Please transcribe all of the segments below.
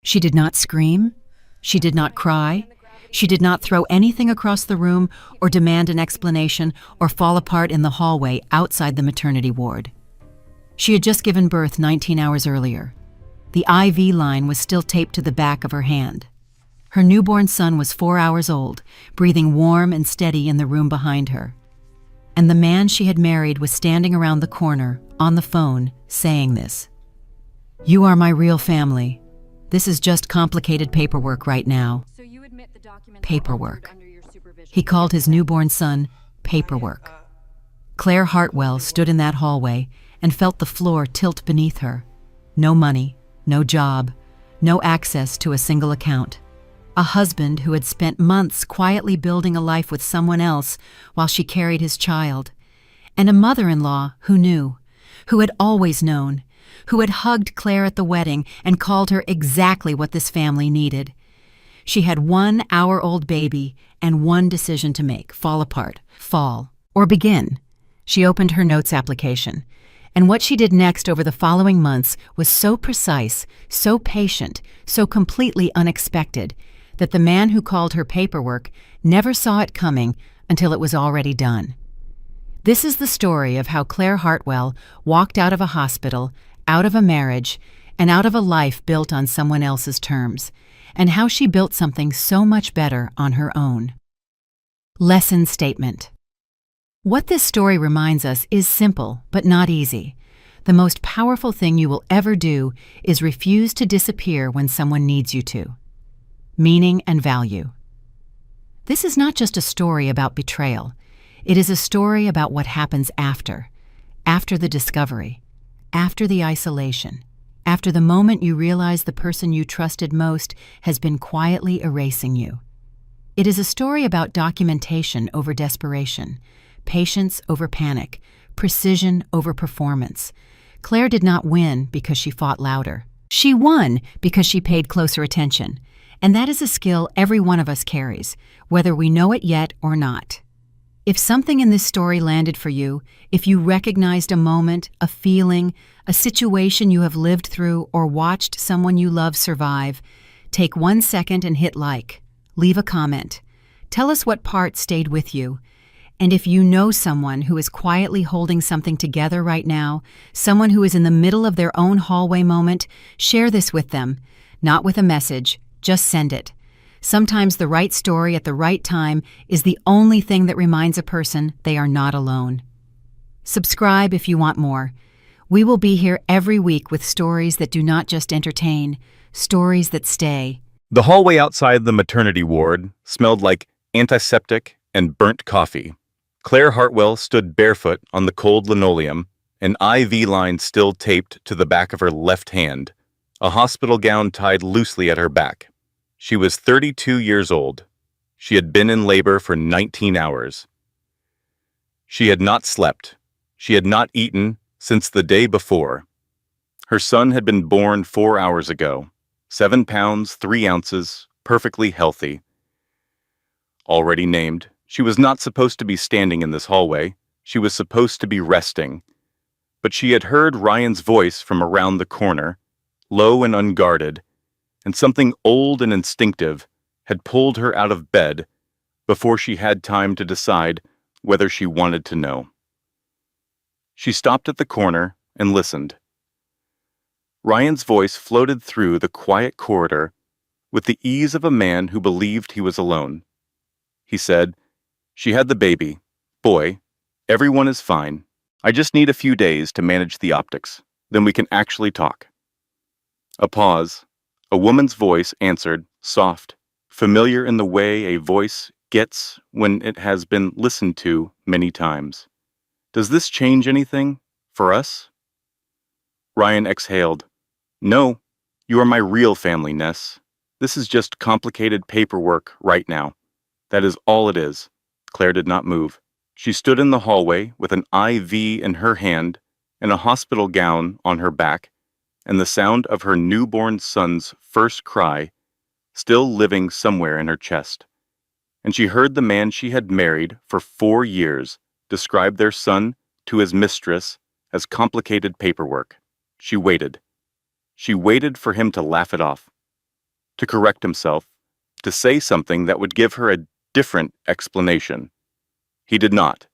She did not scream. She did not cry. She did not throw anything across the room or demand an explanation or fall apart in the hallway outside the maternity ward. She had just given birth 19 hours earlier. The IV line was still taped to the back of her hand. Her newborn son was 4 hours old, breathing warm and steady in the room behind her. And the man she had married was standing around the corner, on the phone, saying this. "You are my real family. This is just complicated paperwork right now." Paperwork. He called his newborn son paperwork. Claire Hartwell stood in that hallway and felt the floor tilt beneath her. No money, no job, no access to a single account. A husband who had spent months quietly building a life with someone else while she carried his child. And a mother-in-law who knew, who had always known, who had hugged Claire at the wedding and called her exactly what this family needed. She had 1 hour-old baby and one decision to make: fall apart, fall, or begin. She opened her notes application, and what she did next over the following months was so precise, so patient, so completely unexpected, that the man who called her paperwork never saw it coming until it was already done. This is the story of how Claire Hartwell walked out of a hospital, out of a marriage, and out of a life built on someone else's terms, and how she built something so much better on her own. Lesson statement. What this story reminds us is simple, but not easy. The most powerful thing you will ever do is refuse to disappear when someone needs you to. Meaning and value. This is not just a story about betrayal. It is a story about what happens after the discovery, after the isolation, after the moment you realize the person you trusted most has been quietly erasing you. It is a story about documentation over desperation, patience over panic, precision over performance. Claire did not win because she fought louder. She won because she paid closer attention. And that is a skill every one of us carries, whether we know it yet or not. If something in this story landed for you, if you recognized a moment, a feeling, a situation you have lived through, or watched someone you love survive, take 1 second and hit like. Leave a comment. Tell us what part stayed with you. And if you know someone who is quietly holding something together right now, someone who is in the middle of their own hallway moment, share this with them. Not with a message. Just send it. Sometimes the right story at the right time is the only thing that reminds a person they are not alone. Subscribe if you want more. We will be here every week with stories that do not just entertain, stories that stay. The hallway outside the maternity ward smelled like antiseptic and burnt coffee. Claire Hartwell stood barefoot on the cold linoleum, an IV line still taped to the back of her left hand, a hospital gown tied loosely at her back. She was 32 years old. She had been in labor for 19 hours. She had not slept. She had not eaten since the day before. Her son had been born 4 hours ago, 7 pounds, 3 ounces, perfectly healthy. Already named, she was not supposed to be standing in this hallway. She was supposed to be resting. But she had heard Ryan's voice from around the corner, low and unguarded, and something old and instinctive had pulled her out of bed before she had time to decide whether she wanted to know. She stopped at the corner and listened. Ryan's voice floated through the quiet corridor with the ease of a man who believed he was alone. He said, "She had the baby. Boy, everyone is fine. I just need a few days to manage the optics. Then we can actually talk." A pause. A woman's voice answered, soft, familiar in the way a voice gets when it has been listened to many times. "Does this change anything for us?" Ryan exhaled. "No, you are my real family, Ness. This is just complicated paperwork right now. That is all it is." Claire did not move. She stood in the hallway with an IV in her hand and a hospital gown on her back, and the sound of her newborn son's first cry still living somewhere in her chest. And she heard the man she had married for 4 years describe their son to his mistress as complicated paperwork. She waited. She waited for him to laugh it off. to correct himself, to say something that would give her a different explanation. He did not.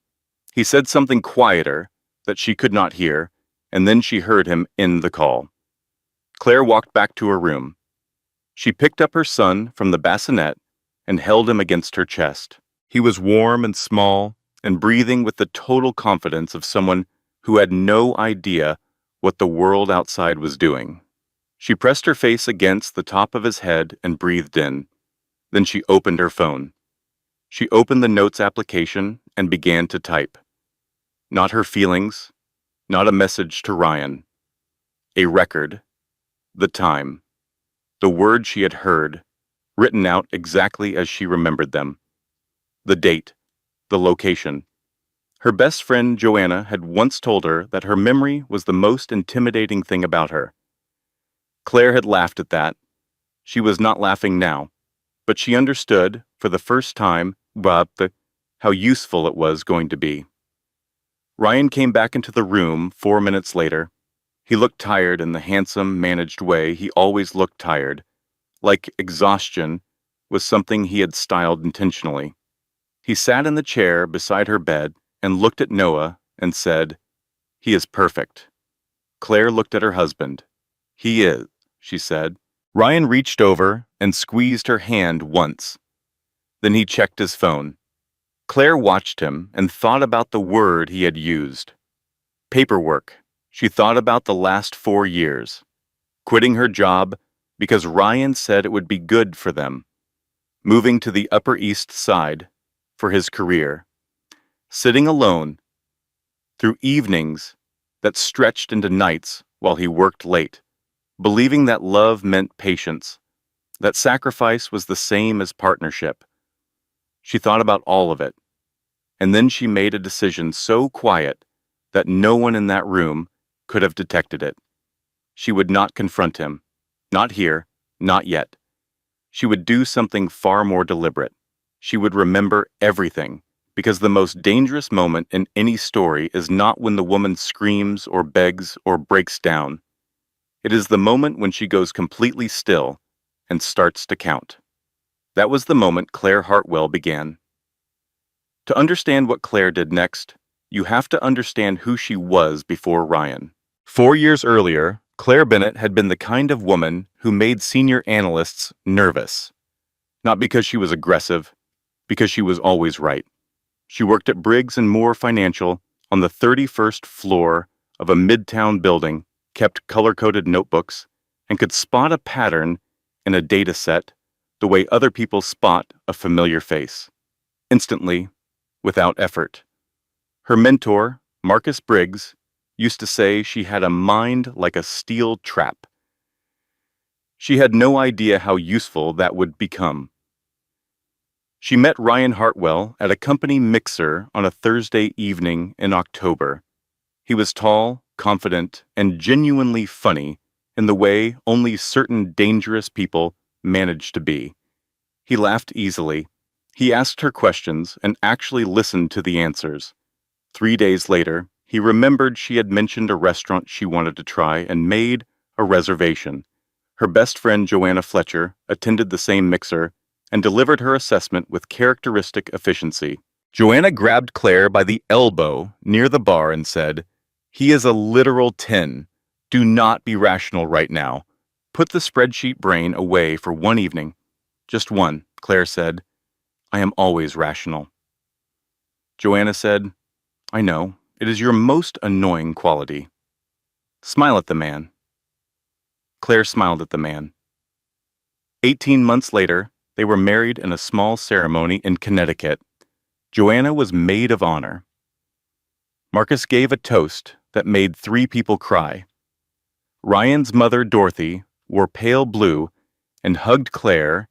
He said something quieter that she could not hear, and then she heard him end the call. Claire walked back to her room. She picked up her son from the bassinet and held him against her chest. He was warm and small and breathing with the total confidence of someone who had no idea what the world outside was doing. She pressed her face against the top of his head and breathed in. Then she opened her phone. She opened the notes application and began to type. Not her feelings, not a message to Ryan. A record, the time, the words she had heard, written out exactly as she remembered them. The date, the location. Her best friend Joanna had once told her that her memory was the most intimidating thing about her. Claire had laughed at that. She was not laughing now, but she understood, for the first time, how useful it was going to be. Ryan came back into the room 4 minutes later. He looked tired in the handsome, managed way he always looked tired, like exhaustion was something he had styled intentionally. He sat in the chair beside her bed and looked at Noah and said, "He is perfect." Claire looked at her husband. "He is," she said. Ryan reached over and squeezed her hand once. Then he checked his phone. Claire watched him and thought about the word he had used. Paperwork. She thought about the last 4 years. Quitting her job because Ryan said it would be good for them. Moving to the Upper East Side for his career. Sitting alone through evenings that stretched into nights while he worked late. Believing that love meant patience. That sacrifice was the same as partnership. She thought about all of it. And then she made a decision so quiet that no one in that room could have detected it. She would not confront him. Not here, not yet. She would do something far more deliberate. She would remember everything, because the most dangerous moment in any story is not when the woman screams or begs or breaks down. It is the moment when she goes completely still and starts to count. That was the moment Claire Hartwell began. To understand what Claire did next, you have to understand who she was before Ryan. 4 years earlier, Claire Bennett had been the kind of woman who made senior analysts nervous. Not because she was aggressive, because she was always right. She worked at Briggs & Moore Financial on the 31st floor of a midtown building, kept color-coded notebooks, and could spot a pattern in a data set the way other people spot a familiar face. Instantly, without effort. Her mentor, Marcus Briggs, used to say she had a mind like a steel trap. She had no idea how useful that would become. She met Ryan Hartwell at a company mixer on a Thursday evening in October. He was tall, confident, and genuinely funny in the way only certain dangerous people manage to be. He laughed easily. He asked her questions and actually listened to the answers. 3 days later, he remembered she had mentioned a restaurant she wanted to try and made a reservation. Her best friend Joanna Fletcher attended the same mixer and delivered her assessment with characteristic efficiency. Joanna grabbed Claire by the elbow near the bar and said, "He is a literal 10. Do not be rational right now. Put the spreadsheet brain away for one evening." "Just one," Claire said. "I am always rational." Joanna said, "I know. It is your most annoying quality. Smile at the man." Claire smiled at the man. 18 months later, they were married in a small ceremony in Connecticut. Joanna was maid of honor. Marcus gave a toast that made 3 people cry. Ryan's mother, Dorothy, wore pale blue and hugged Claire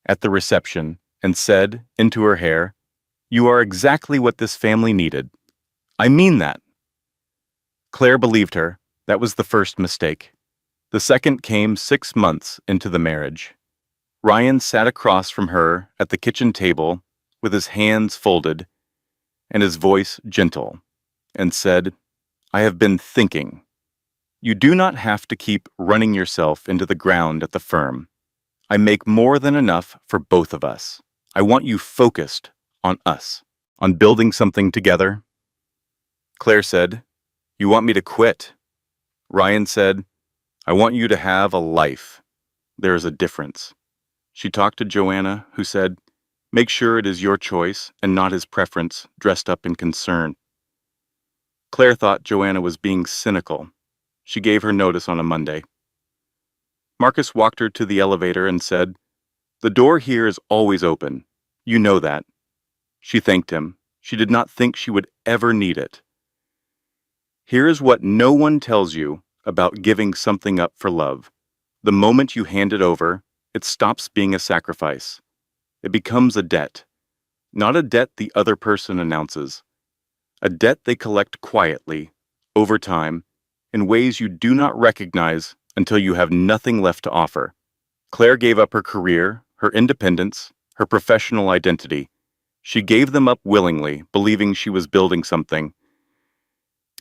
at the reception and said into her hair, "You are exactly what this family needed. I mean that." Claire believed her. That was the first mistake. The second came 6 months into the marriage. Ryan sat across from her at the kitchen table with his hands folded and his voice gentle, and said, "I have been thinking. You do not have to keep running yourself into the ground at the firm. I make more than enough for both of us. I want you focused on us, on building something together." Claire said, "You want me to quit?" Ryan said, "I want you to have a life. There is a difference." She talked to Joanna, who said, "Make sure it is your choice and not his preference, dressed up in concern." Claire thought Joanna was being cynical. She gave her notice on a Monday. Marcus walked her to the elevator and said, "The door here is always open. You know that." She thanked him. She did not think she would ever need it. Here is what no one tells you about giving something up for love. The moment you hand it over, it stops being a sacrifice. It becomes a debt. Not a debt the other person announces. A debt they collect quietly, over time, in ways you do not recognize until you have nothing left to offer. Claire gave up her career, her independence, her professional identity. She gave them up willingly, believing she was building something.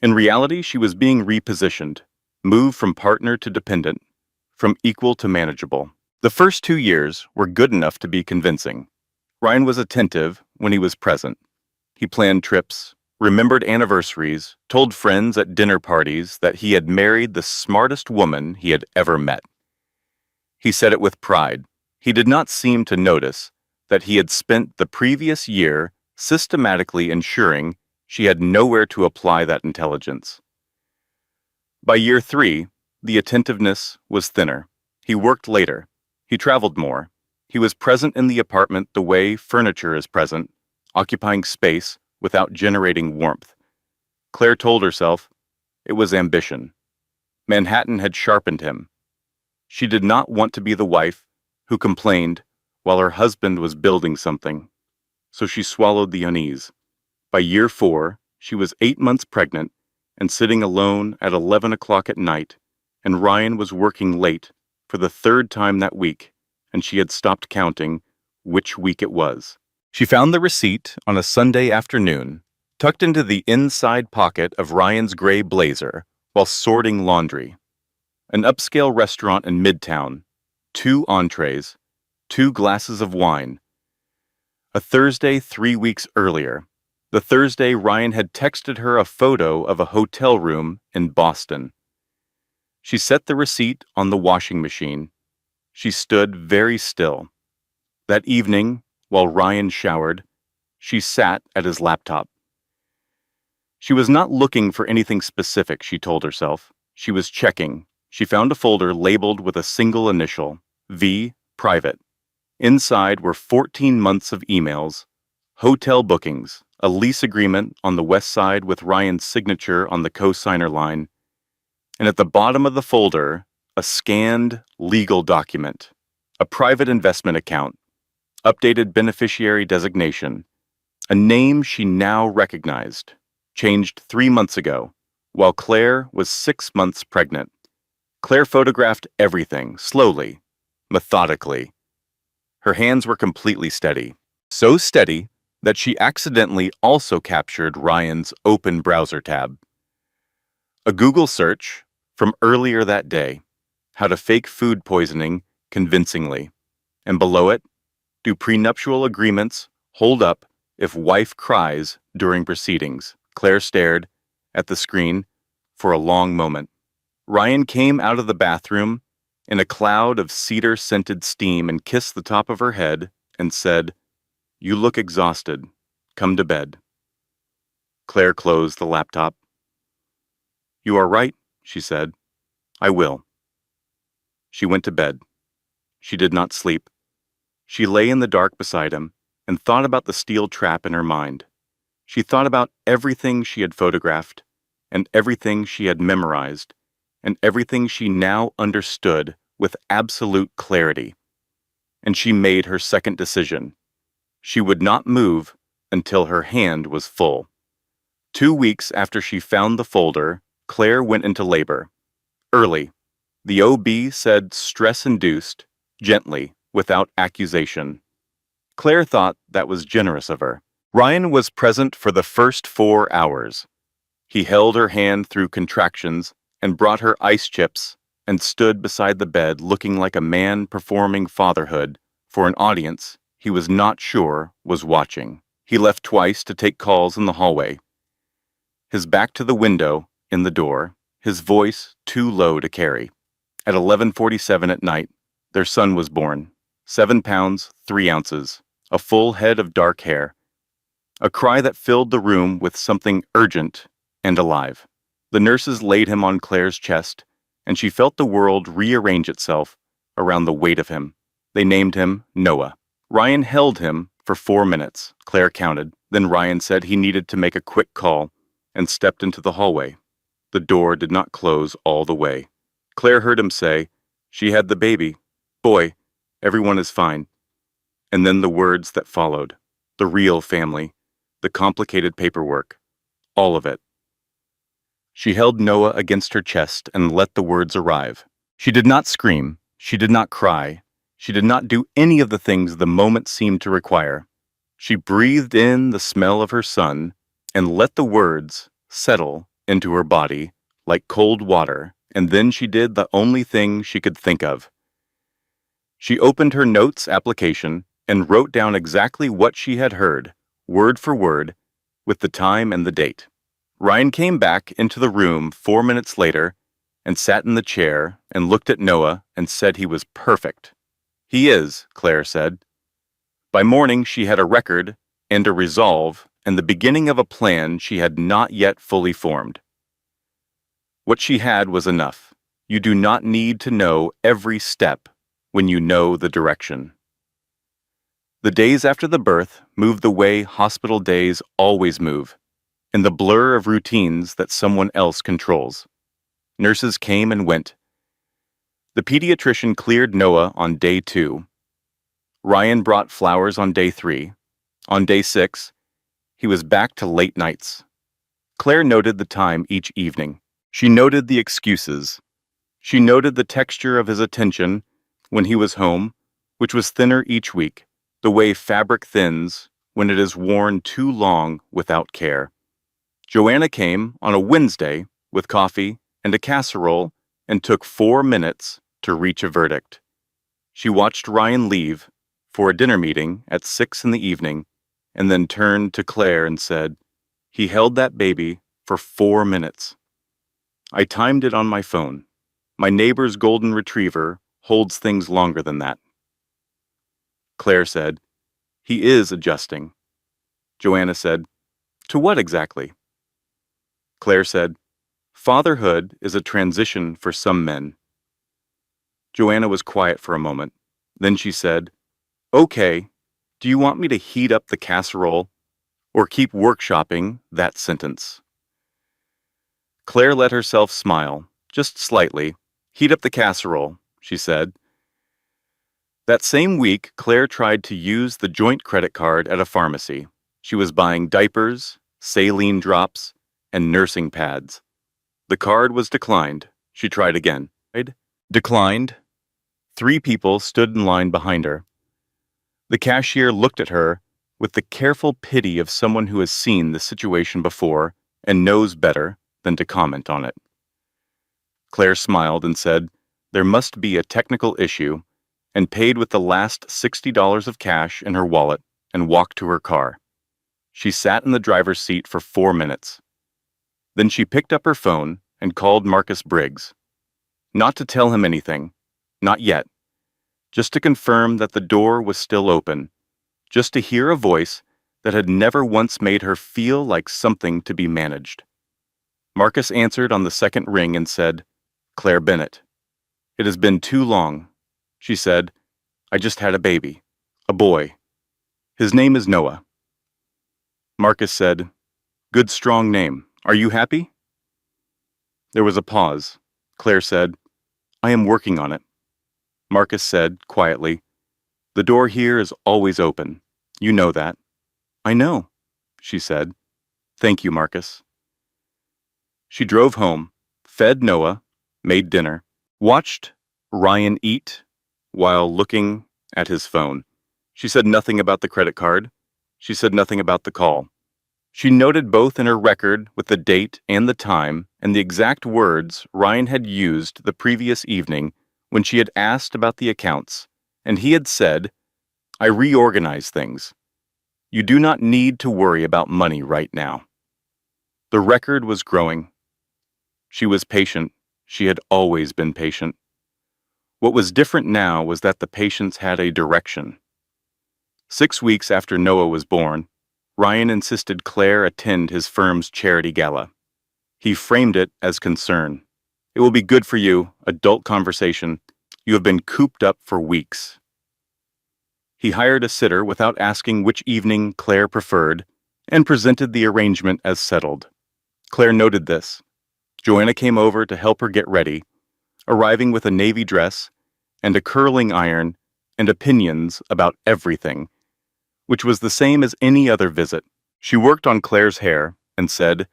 In reality, she was being repositioned, moved from partner to dependent, from equal to manageable. The first 2 years were good enough to be convincing. Ryan was attentive when he was present. He planned trips, remembered anniversaries, told friends at dinner parties that he had married the smartest woman he had ever met. He said it with pride. He did not seem to notice that he had spent the previous year systematically ensuring she had nowhere to apply that intelligence. By year 3, the attentiveness was thinner. He worked later. He traveled more. He was present in the apartment the way furniture is present, occupying space without generating warmth. Claire told herself it was ambition. Manhattan had sharpened him. She did not want to be the wife who complained while her husband was building something, so she swallowed the unease. By year 4, she was 8 months pregnant and sitting alone at 11 o'clock at night, and Ryan was working late for the 3rd time that week, and she had stopped counting which week it was. She found the receipt on a Sunday afternoon, tucked into the inside pocket of Ryan's gray blazer while sorting laundry. An upscale restaurant in Midtown, 2 entrees, 2 glasses of wine. A Thursday 3 weeks earlier, the Thursday Ryan had texted her a photo of a hotel room in Boston. She set the receipt on the washing machine. She stood very still. That evening, while Ryan showered, she sat at his laptop. She was not looking for anything specific, she told herself. She was checking. She found a folder labeled with a single initial, V, private. Inside were 14 months of emails, hotel bookings, a lease agreement on the west side with Ryan's signature on the co-signer line, and at the bottom of the folder, a scanned legal document, a private investment account, updated beneficiary designation, a name she now recognized, changed 3 months ago, while Claire was 6 months pregnant. Claire photographed everything, slowly, methodically. Her hands were completely steady, so steady that she accidentally also captured Ryan's open browser tab. A Google search from earlier that day, how to fake food poisoning convincingly, and below it, do prenuptial agreements hold up if wife cries during proceedings? Claire stared at the screen for a long moment. Ryan came out of the bathroom in a cloud of cedar-scented steam and kissed the top of her head and said, "You look exhausted. Come to bed." Claire closed the laptop. "You are right," she said. "I will." She went to bed. She did not sleep. She lay in the dark beside him and thought about the steel trap in her mind. She thought about everything she had photographed and everything she had memorized and everything she now understood with absolute clarity. And she made her second decision. She would not move until her hand was full. 2 weeks after she found the folder, Claire went into labor. Early. The OB said stress-induced, gently, without accusation. Claire thought that was generous of her. Ryan was present for the first 4 hours. He held her hand through contractions and brought her ice chips and stood beside the bed looking like a man performing fatherhood for an audience he was not sure was watching. He left twice to take calls in the hallway, his back to the window in the door, his voice too low to carry. At 11:47 at night, their son was born, 7 pounds, 3 ounces, a full head of dark hair, a cry that filled the room with something urgent and alive. The nurses laid him on Claire's chest, and she felt the world rearrange itself around the weight of him. They named him Noah. Ryan held him for 4 minutes, Claire counted. Then Ryan said he needed to make a quick call and stepped into the hallway. The door did not close all the way. Claire heard him say, "She had the baby. Boy, everyone is fine." And then the words that followed. The real family. The complicated paperwork. All of it. She held Noah against her chest and let the words arrive. She did not scream. She did not cry. She did not do any of the things the moment seemed to require. She breathed in the smell of her son and let the words settle into her body like cold water, and then she did the only thing she could think of. She opened her notes application and wrote down exactly what she had heard, word for word, with the time and the date. Ryan came back into the room 4 minutes later and sat in the chair and looked at Noah and said he was perfect. "He is," Claire said. By morning she had a record and a resolve and the beginning of a plan she had not yet fully formed. What she had was enough. You do not need to know every step when you know the direction. The days after the birth moved the way hospital days always move, in the blur of routines that someone else controls. Nurses came and went. The pediatrician cleared Noah on day 2. Ryan brought flowers on day 3. On day 6, he was back to late nights. Claire noted the time each evening. She noted the excuses. She noted the texture of his attention when he was home, which was thinner each week, the way fabric thins when it is worn too long without care. Joanna came on a Wednesday with coffee and a casserole and took 4 minutes to reach a verdict. She watched Ryan leave for a dinner meeting at 6 in the evening and then turned to Claire and said, "He held that baby for 4 minutes. I timed it on my phone. My neighbor's golden retriever holds things longer than that." Claire said, "He is adjusting." Joanna said, "To what exactly?" Claire said, "Fatherhood is a transition for some men." Joanna was quiet for a moment. Then she said, "Okay, do you want me to heat up the casserole or keep workshopping that sentence?" Claire let herself smile, just slightly. "Heat up the casserole," she said. That same week, Claire tried to use the joint credit card at a pharmacy. She was buying diapers, saline drops, and nursing pads. The card was declined. She tried again. Declined. 3 people stood in line behind her. The cashier looked at her with the careful pity of someone who has seen the situation before and knows better than to comment on it. Claire smiled and said, "There must be a technical issue," and paid with the last $60 of cash in her wallet and walked to her car. She sat in the driver's seat for 4 minutes. Then she picked up her phone and called Marcus Briggs. Not to tell him anything, not yet, just to confirm that the door was still open, just to hear a voice that had never once made her feel like something to be managed. Marcus answered on the second ring and said, "Claire Bennett. It has been too long." She said, "I just had a baby, a boy. His name is Noah." Marcus said, "Good strong name. Are you happy?" There was a pause. Claire said, "I am working on it." Marcus said, quietly, "The door here is always open. You know that." "I know," she said. "Thank you, Marcus." She drove home, fed Noah, made dinner, watched Ryan eat while looking at his phone. She said nothing about the credit card. She said nothing about the call. She noted both in her record with the date and the time and the exact words Ryan had used the previous evening when she had asked about the accounts, and he had said, "I reorganize things. You do not need to worry about money right now." The record was growing. She was patient. She had always been patient. What was different now was that the patience had a direction. 6 weeks after Noah was born, Ryan insisted Claire attend his firm's charity gala. He framed it as concern. "It will be good for you, adult conversation. You have been cooped up for weeks." He hired a sitter without asking which evening Claire preferred and presented the arrangement as settled. Claire noted this. Joanna came over to help her get ready, arriving with a navy dress and a curling iron and opinions about everything, which was the same as any other visit. She worked on Claire's hair and said,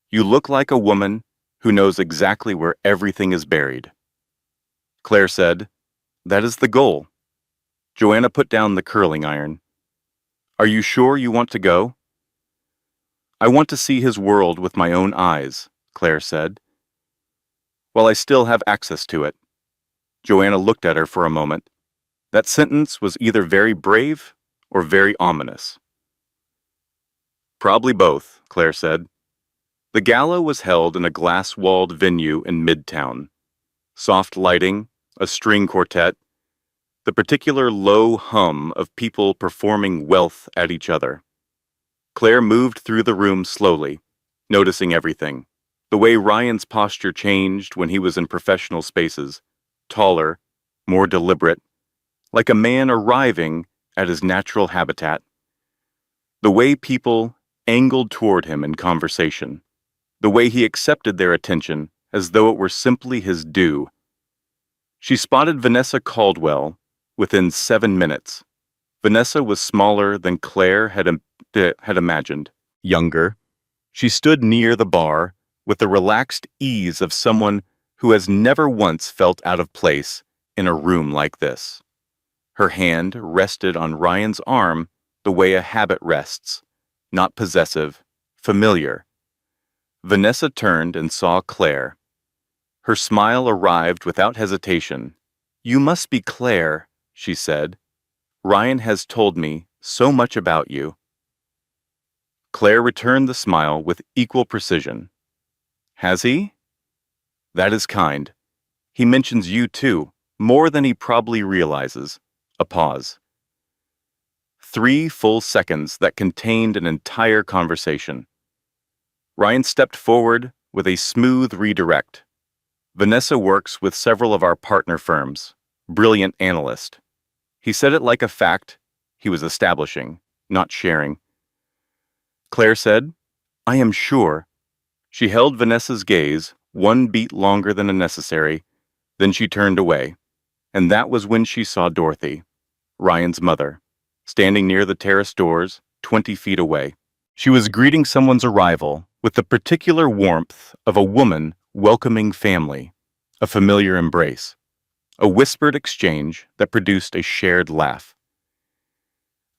"You look like a woman who knows exactly where everything is buried." Claire said, "That is the goal." Joanna put down the curling iron. "Are you sure you want to go?" "I want to see his world with my own eyes," Claire said. "While I still have access to it." Joanna looked at her for a moment. That sentence was either very brave or very ominous. "Probably both," Claire said. The gala was held in a glass-walled venue in Midtown. Soft lighting, a string quartet, the particular low hum of people performing wealth at each other. Claire moved through the room slowly, noticing everything. The way Ryan's posture changed when he was in professional spaces, taller, more deliberate, like a man arriving at his natural habitat. The way people angled toward him in conversation. The way he accepted their attention as though it were simply his due. She spotted Vanessa Caldwell within 7 minutes. Vanessa was smaller than Claire had imagined. Younger. She stood near the bar with the relaxed ease of someone who has never once felt out of place in a room like this. Her hand rested on Ryan's arm the way a habit rests, not possessive, familiar. Vanessa turned and saw Claire. Her smile arrived without hesitation. "You must be Claire," she said. "Ryan has told me so much about you." Claire returned the smile with equal precision. "Has he?" "That is kind. He mentions you too, more than he probably realizes." A pause. 3 full seconds that contained an entire conversation. Ryan stepped forward with a smooth redirect. "Vanessa works with several of our partner firms. Brilliant analyst." He said it like a fact he was establishing, not sharing. Claire said, "I am sure." She held Vanessa's gaze 1 beat longer than necessary, then she turned away, and that was when she saw Dorothy, Ryan's mother, standing near the terrace doors, 20 feet away. She was greeting someone's arrival with the particular warmth of a woman welcoming family, a familiar embrace, a whispered exchange that produced a shared laugh.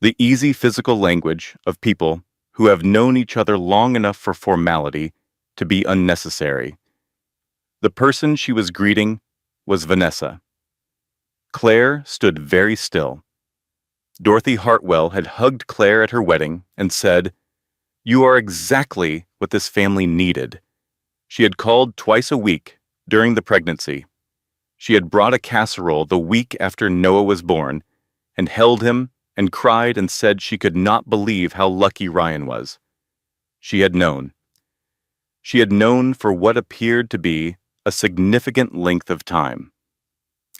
The easy physical language of people who have known each other long enough for formality to be unnecessary. The person she was greeting was Vanessa. Claire stood very still. Dorothy Hartwell had hugged Claire at her wedding and said, "You are exactly what this family needed." She had called twice a week during the pregnancy. She had brought a casserole the week after Noah was born and held him and cried and said she could not believe how lucky Ryan was. She had known. She had known for what appeared to be a significant length of time.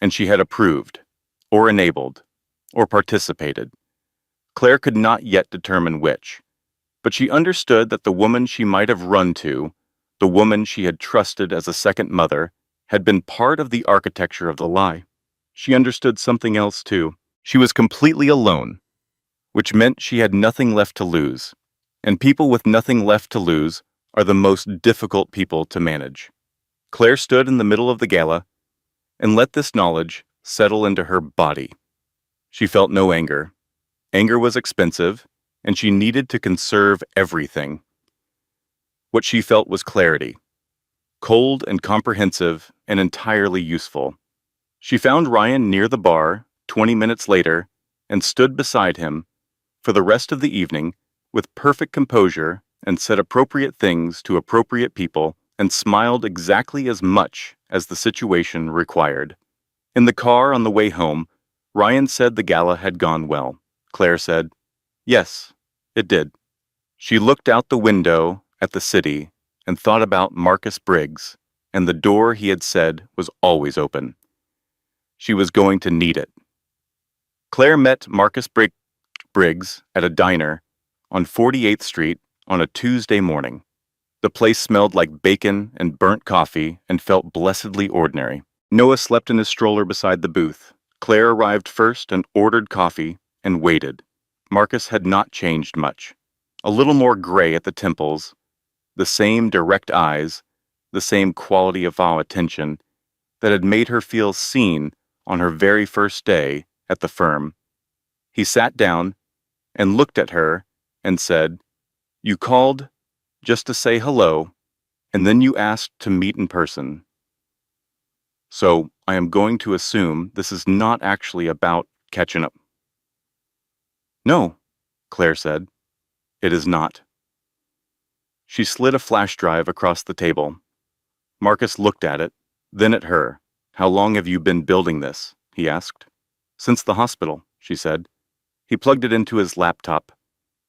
And she had approved, or enabled, or participated. Claire could not yet determine which, but she understood that the woman she might have run to, the woman she had trusted as a second mother, had been part of the architecture of the lie. She understood something else too. She was completely alone, which meant she had nothing left to lose, and people with nothing left to lose are the most difficult people to manage. Claire stood in the middle of the gala and let this knowledge settle into her body. She felt no anger. Anger was expensive, and she needed to conserve everything. What she felt was clarity, cold and comprehensive and entirely useful. She found Ryan near the bar 20 minutes later and stood beside him for the rest of the evening with perfect composure and said appropriate things to appropriate people and smiled exactly as much as the situation required. In the car on the way home, Ryan said the gala had gone well. Claire said, "Yes, it did." She looked out the window at the city and thought about Marcus Briggs and the door he had said was always open. She was going to need it. Claire met Marcus Briggs at a diner on 48th Street on a Tuesday morning. The place smelled like bacon and burnt coffee and felt blessedly ordinary. Noah slept in his stroller beside the booth. Claire arrived first and ordered coffee and waited. Marcus had not changed much. A little more gray at the temples, the same direct eyes, the same quality of attention that had made her feel seen on her very first day at the firm. He sat down and looked at her and said, "You called just to say hello, and then you asked to meet in person. So I am going to assume this is not actually about catching up." "No," Claire said. "It is not." She slid a flash drive across the table. Marcus looked at it, then at her. "How long have you been building this?" he asked. "Since the hospital," she said. He plugged it into his laptop.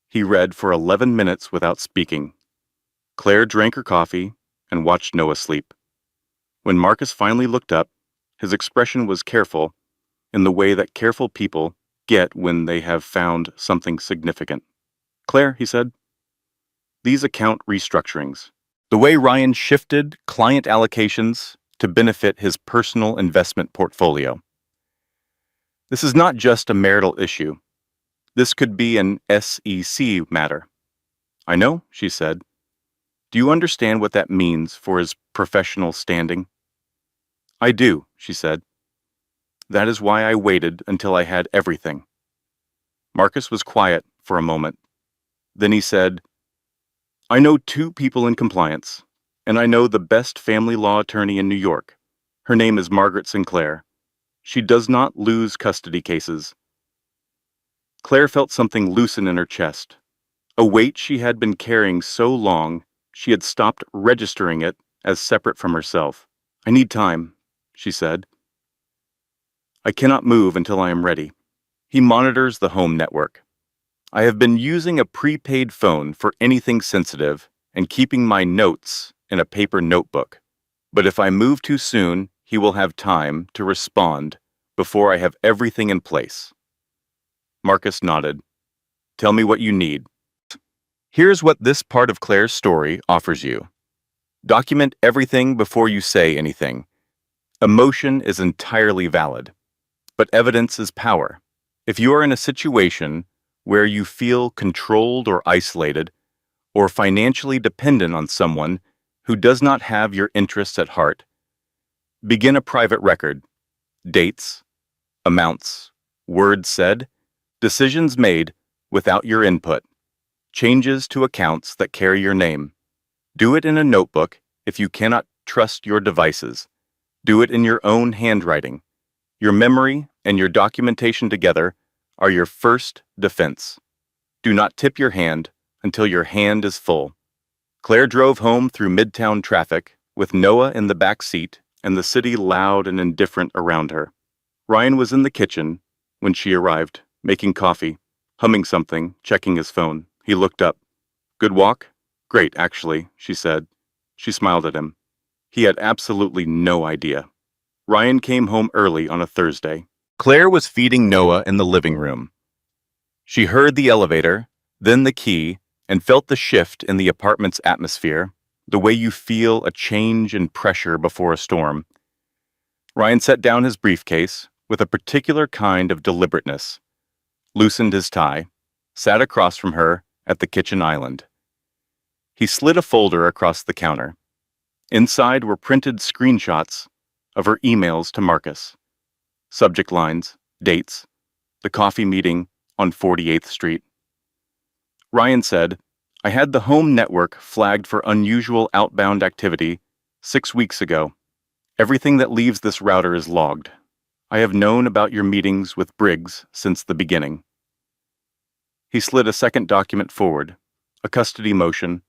He read for 11 minutes without speaking. Claire drank her coffee and watched Noah sleep. When Marcus finally looked up, his expression was careful, in the way that careful people get when they have found something significant. "Claire," he said, "these account restructurings. The way Ryan shifted client allocations to benefit his personal investment portfolio. This is not just a marital issue. This could be an SEC matter." "I know," she said. "Do you understand what that means for his professional standing?" "I do," she said. "That is why I waited until I had everything." Marcus was quiet for a moment. Then he said, "I know 2 people in compliance, and I know the best family law attorney in New York. Her name is Margaret Sinclair. She does not lose custody cases." Claire felt something loosen in her chest. A weight she had been carrying so long, she had stopped registering it as separate from herself. "I need time," she said. "I cannot move until I am ready. He monitors the home network. I have been using a prepaid phone for anything sensitive and keeping my notes in a paper notebook. But if I move too soon, he will have time to respond before I have everything in place." Marcus nodded. "Tell me what you need." Here's what this part of Claire's story offers you. Document everything before you say anything. Emotion is entirely valid, but evidence is power. If you are in a situation where you feel controlled or isolated, or financially dependent on someone who does not have your interests at heart, begin a private record. Dates, amounts, words said, decisions made without your input, changes to accounts that carry your name. Do it in a notebook if you cannot trust your devices. Do it in your own handwriting. Your memory and your documentation together are your first defense. Do not tip your hand until your hand is full. Claire drove home through midtown traffic with Noah in the back seat and the city loud and indifferent around her. Ryan was in the kitchen when she arrived, making coffee, humming something, checking his phone. He looked up. "Good walk?" "Great, actually," she said. She smiled at him. He had absolutely no idea. Ryan came home early on a Thursday. Claire was feeding Noah in the living room. She heard the elevator, then the key, and felt the shift in the apartment's atmosphere, the way you feel a change in pressure before a storm. Ryan set down his briefcase with a particular kind of deliberateness, loosened his tie, sat across from her at the kitchen island. He slid a folder across the counter. Inside were printed screenshots of her emails to Marcus. Subject lines, dates, the coffee meeting on 48th Street. Ryan said, I had the home network flagged for unusual outbound activity 6 weeks ago. Everything that leaves this router is logged. I have known about your meetings with Briggs since the beginning. He slid a second document forward, a custody motion,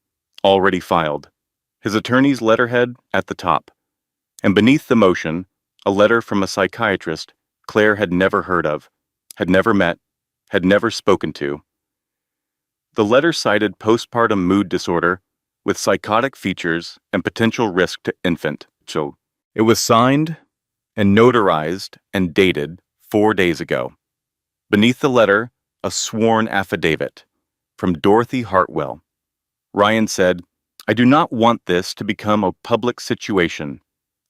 already filed, his attorney's letterhead at the top, and beneath the motion, a letter from a psychiatrist Claire had never heard of, had never met, had never spoken to. The letter cited postpartum mood disorder with psychotic features and potential risk to infant. So it was signed and notarized and dated 4 days ago. Beneath the letter, a sworn affidavit from Dorothy Hartwell. Ryan said, "I do not want this to become a public situation.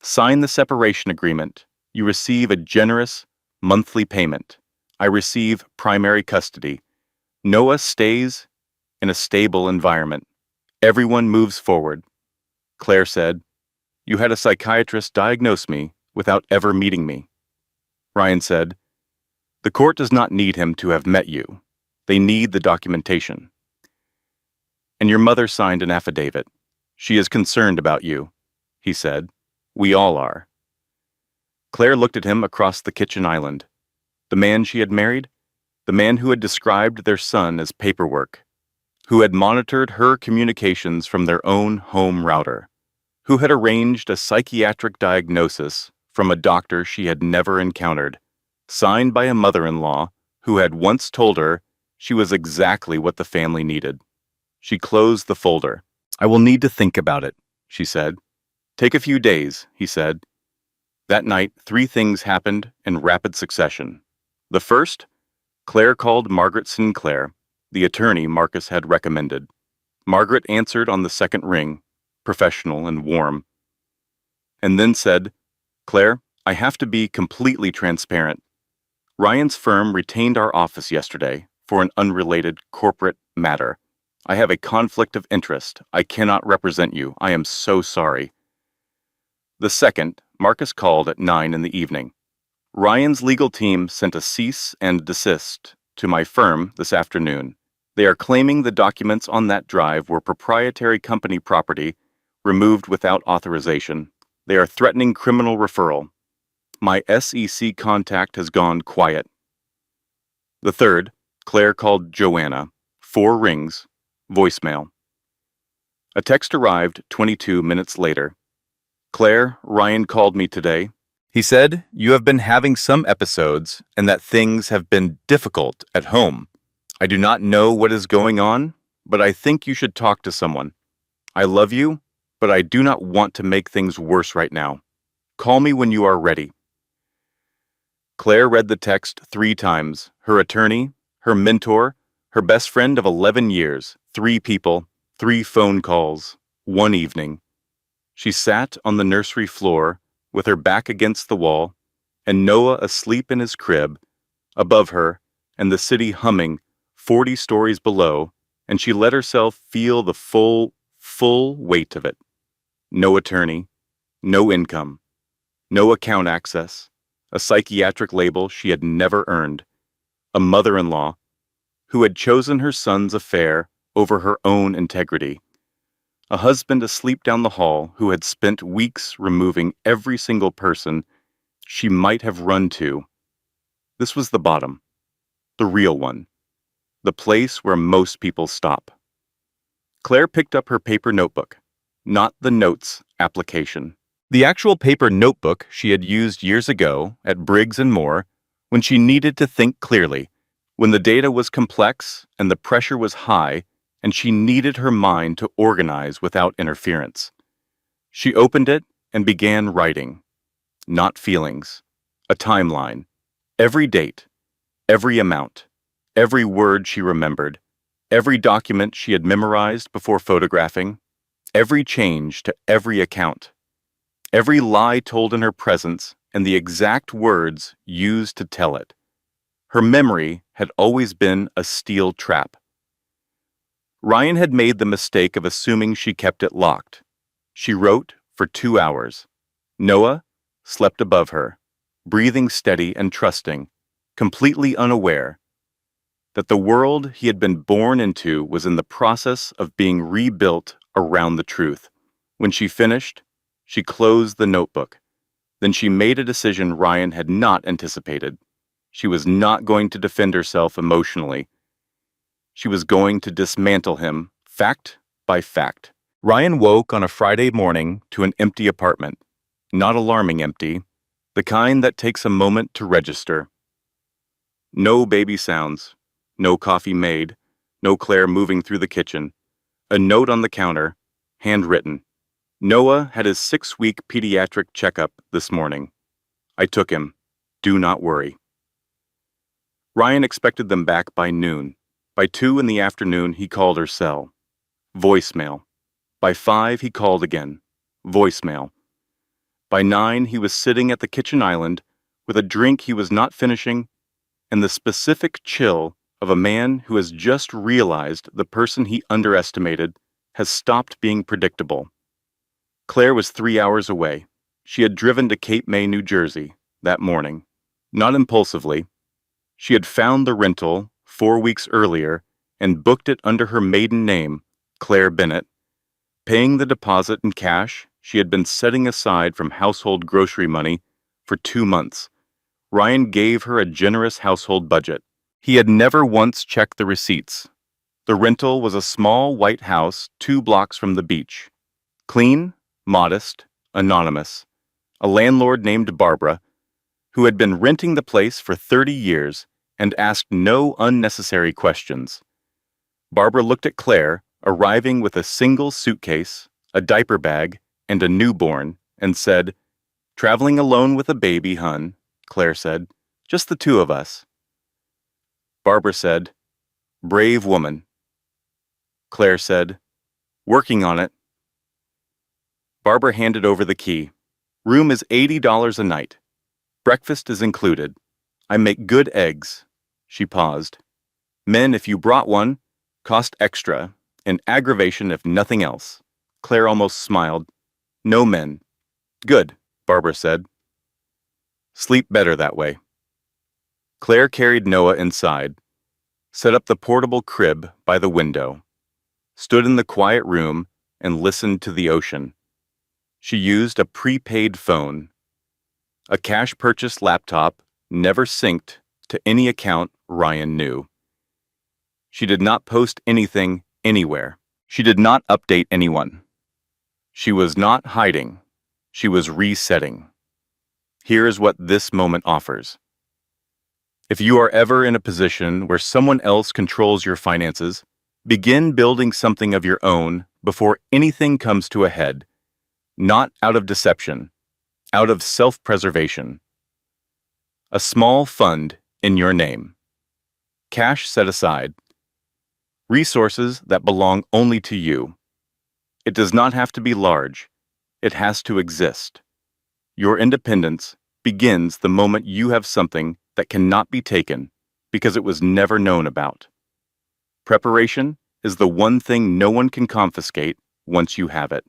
Sign the separation agreement. You receive a generous monthly payment. I receive primary custody. Noah stays in a stable environment. Everyone moves forward." Claire said, "You had a psychiatrist diagnose me without ever meeting me." Ryan said, "The court does not need him to have met you. They need the documentation." "And your mother signed an affidavit. She is concerned about you," he said. "We all are." Claire looked at him across the kitchen island. The man she had married? The man who had described their son as paperwork, who had monitored her communications from their own home router, who had arranged a psychiatric diagnosis from a doctor she had never encountered, signed by a mother-in-law who had once told her she was exactly what the family needed. She closed the folder. "I will need to think about it," she said. "Take a few days," he said. That night, 3 things happened in rapid succession. The first, Claire called Margaret Sinclair, the attorney Marcus had recommended. Margaret answered on the second ring, professional and warm, and then said, "Claire, I have to be completely transparent. Ryan's firm retained our office yesterday for an unrelated corporate matter. I have a conflict of interest. I cannot represent you. I am so sorry." The second, Marcus called at 9 in the evening. "Ryan's legal team sent a cease and desist to my firm this afternoon. They are claiming the documents on that drive were proprietary company property removed without authorization. They are threatening criminal referral. My SEC contact has gone quiet." The third, Claire called Joanna. 4 rings, voicemail. A text arrived 22 minutes later. "Claire, Ryan called me today. He said you have been having some episodes and that things have been difficult at home. I do not know what is going on, but I think you should talk to someone. I love you, but I do not want to make things worse right now. Call me when you are ready." Claire read the text 3 times. Her attorney, her mentor, her best friend of 11 years, 3 people, 3 phone calls, 1 evening. She sat on the nursery floor with her back against the wall, and Noah asleep in his crib, above her, and the city humming 40 stories below, and she let herself feel the full weight of it. No attorney, no income, no account access, a psychiatric label she had never earned, a mother-in-law who had chosen her son's affair over her own integrity, a husband asleep down the hall who had spent weeks removing every single person she might have run to. This was the bottom, the real one, the place where most people stop. Claire picked up her paper notebook, not the notes application. The actual paper notebook she had used years ago at Briggs and Moore when she needed to think clearly, when the data was complex and the pressure was high, and she needed her mind to organize without interference. She opened it and began writing. Not feelings. A timeline. Every date. Every amount. Every word she remembered. Every document she had memorized before photographing. Every change to every account. Every lie told in her presence and the exact words used to tell it. Her memory had always been a steel trap. Ryan had made the mistake of assuming she kept it locked. She wrote for 2 hours. Noah slept above her, breathing steady and trusting, completely unaware. that the world he had been born into was in the process of being rebuilt around the truth. When she finished, she closed the notebook. Then she made a decision Ryan had not anticipated. She was not going to defend herself emotionally. She was going to dismantle him, fact by fact. Ryan woke on a Friday morning to an empty apartment. Not alarming empty, the kind that takes a moment to register. No baby sounds, no coffee made, no Claire moving through the kitchen. A note on the counter, handwritten. Noah had his 6-week pediatric checkup this morning. I took him. Do not worry. Ryan expected them back by noon. By 2 in the afternoon, he called her cell. Voicemail. By 5, he called again. Voicemail. By 9, he was sitting at the kitchen island with a drink he was not finishing and the specific chill of a man who has just realized the person he underestimated has stopped being predictable. Claire was 3 hours away. She had driven to Cape May, New Jersey, that morning. Not impulsively. She had found the rental 4 weeks earlier and booked it under her maiden name, Claire Bennett. Paying the deposit in cash she had been setting aside from household grocery money for 2 months. Ryan gave her a generous household budget. He had never once checked the receipts. The rental was a small white house 2 blocks from the beach. Clean, modest, anonymous. A landlord named Barbara, who had been renting the place for 30 years and asked no unnecessary questions. Barbara looked at Claire, arriving with a single suitcase, a diaper bag, and a newborn, and said, "Traveling alone with a baby, hun," Claire said. "Just the 2 of us." Barbara said, "Brave woman." Claire said, "Working on it." Barbara handed over the key. "Room is $80 a night. Breakfast is included. I make good eggs." She paused. "Men, if you brought one, cost extra, an aggravation if nothing else." Claire almost smiled. "No men." "Good," Barbara said. "Sleep better that way." Claire carried Noah inside, set up the portable crib by the window, stood in the quiet room, and listened to the ocean. She used a prepaid phone. A cash-purchased laptop never synced to any account Ryan knew. She did not post anything anywhere. She did not update anyone. She was not hiding. She was resetting. Here is what this moment offers. If you are ever in a position where someone else controls your finances, begin building something of your own before anything comes to a head, not out of deception, out of self-preservation. A small fund in your name. Cash set aside. Resources that belong only to you. It does not have to be large. It has to exist. Your independence begins the moment you have something that cannot be taken because it was never known about. Preparation is the one thing no one can confiscate once you have it.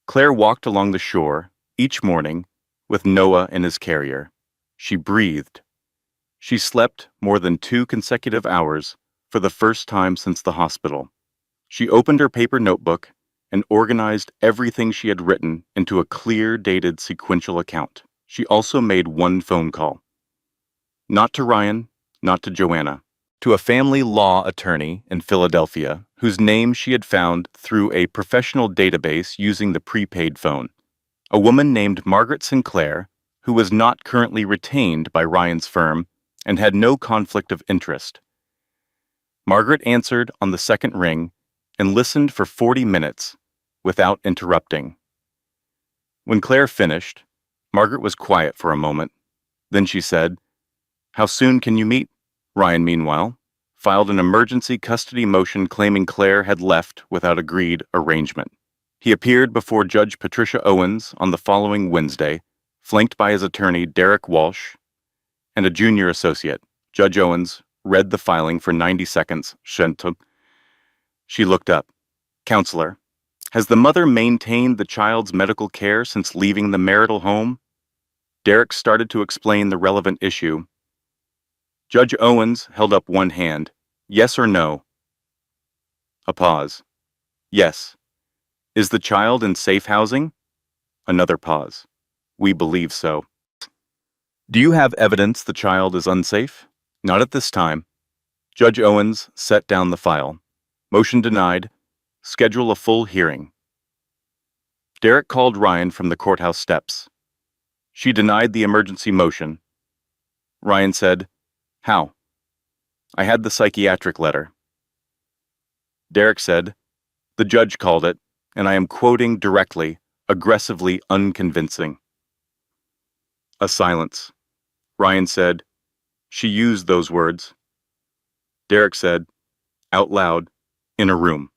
Claire walked along the shore each morning with Noah in his carrier. She breathed. She slept more than 2 consecutive hours for the first time since the hospital. She opened her paper notebook and organized everything she had written into a clear, dated, sequential account. She also made one phone call. Not to Ryan, not to Joanna, to a family law attorney in Philadelphia whose name she had found through a professional database using the prepaid phone. A woman named Margaret Sinclair, who was not currently retained by Ryan's firm and had no conflict of interest. Margaret answered on the second ring and listened for 40 minutes without interrupting. When Claire finished, Margaret was quiet for a moment. Then she said, "How soon can you meet?" Ryan, meanwhile, filed an emergency custody motion claiming Claire had left without agreed arrangement. He appeared before Judge Patricia Owens on the following Wednesday, flanked by his attorney Derek Walsh and a junior associate. Judge Owens read the filing for 90 seconds. She looked up. "Counselor, has the mother maintained the child's medical care since leaving the marital home?" Derek started to explain the relevant issue. Judge Owens held up one hand. Yes or no? A pause. Yes. Is the child in safe housing? Another pause. We believe so. Do you have evidence the child is unsafe? Not at this time. Judge Owens set down the file. Motion denied. Schedule a full hearing. Derek called Ryan from the courthouse steps. She denied the emergency motion. Ryan said, "How?" "I had the psychiatric letter." Derek said, "The judge called it, and I am quoting directly, aggressively unconvincing." A silence. Ryan said, "She used those words." Derek said, out loud, in a room.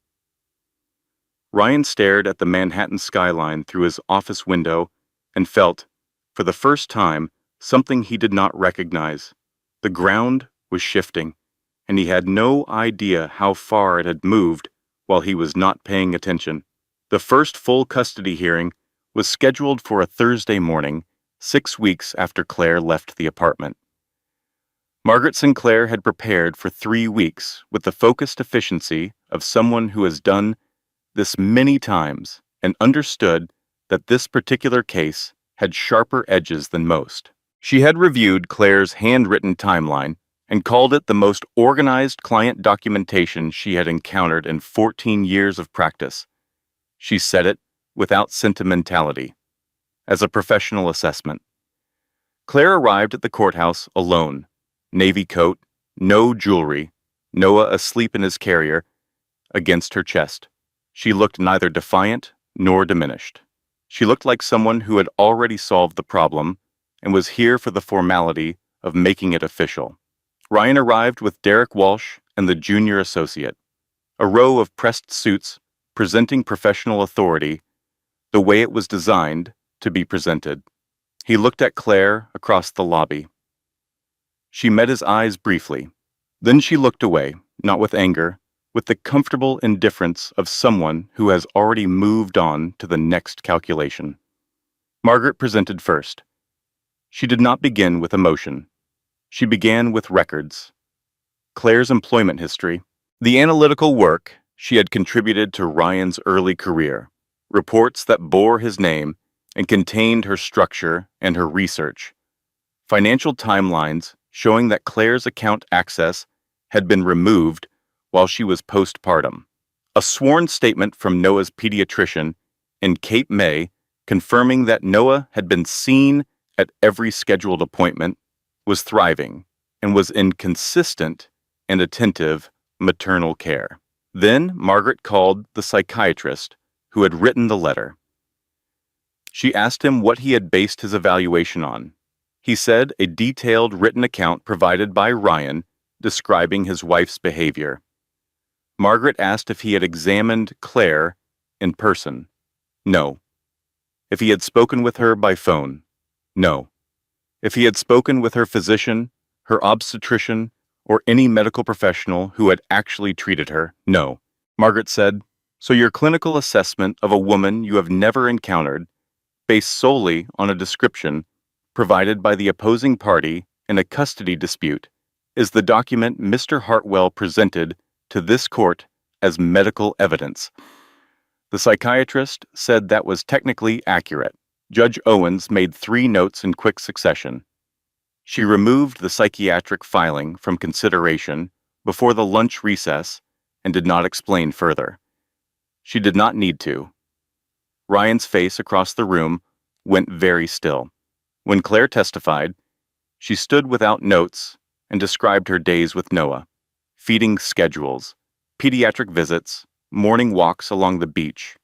Ryan stared at the Manhattan skyline through his office window and felt, for the first time, something he did not recognize. The ground was shifting, and he had no idea how far it had moved while he was not paying attention. The first full custody hearing was scheduled for a Thursday morning, 6 weeks after Claire left the apartment. Margaret Sinclair had prepared for 3 weeks with the focused efficiency of someone who has done this many times and understood that this particular case had sharper edges than most. She had reviewed Claire's handwritten timeline and called it the most organized client documentation she had encountered in 14 years of practice. She said it without sentimentality, as a professional assessment. Claire arrived at the courthouse alone, navy coat, no jewelry, Noah asleep in his carrier, against her chest. She looked neither defiant nor diminished. She looked like someone who had already solved the problem and was here for the formality of making it official. Ryan arrived with Derek Walsh and the junior associate, a row of pressed suits presenting professional authority the way it was designed to be presented. He looked at Claire across the lobby. She met his eyes briefly. Then she looked away, not with anger, with the comfortable indifference of someone who has already moved on to the next calculation. Margaret presented first. She did not begin with emotion. She began with records. Claire's employment history, the analytical work she had contributed to Ryan's early career, reports that bore his name and contained her structure and her research, financial timelines showing that Claire's account access had been removed while she was postpartum, a sworn statement from Noah's pediatrician in Cape May confirming that Noah had been seen at every scheduled appointment, was thriving, and was in consistent and attentive maternal care. Then Margaret called the psychiatrist who had written the letter. She asked him what he had based his evaluation on. He said a detailed written account provided by Ryan describing his wife's behavior. Margaret asked if he had examined Claire in person. No. If he had spoken with her by phone. No. If he had spoken with her physician, her obstetrician, or any medical professional who had actually treated her. No. Margaret said, "So your clinical assessment of a woman you have never encountered, based solely on a description provided by the opposing party in a custody dispute, is the document Mr. Hartwell presented to this court as medical evidence." The psychiatrist said that was technically accurate. Judge Owens made 3 notes in quick succession. She removed the psychiatric filing from consideration before the lunch recess and did not explain further. She did not need to. Ryan's face across the room went very still. When Claire testified, she stood without notes and described her days with Noah, feeding schedules, pediatric visits, morning walks along the beach,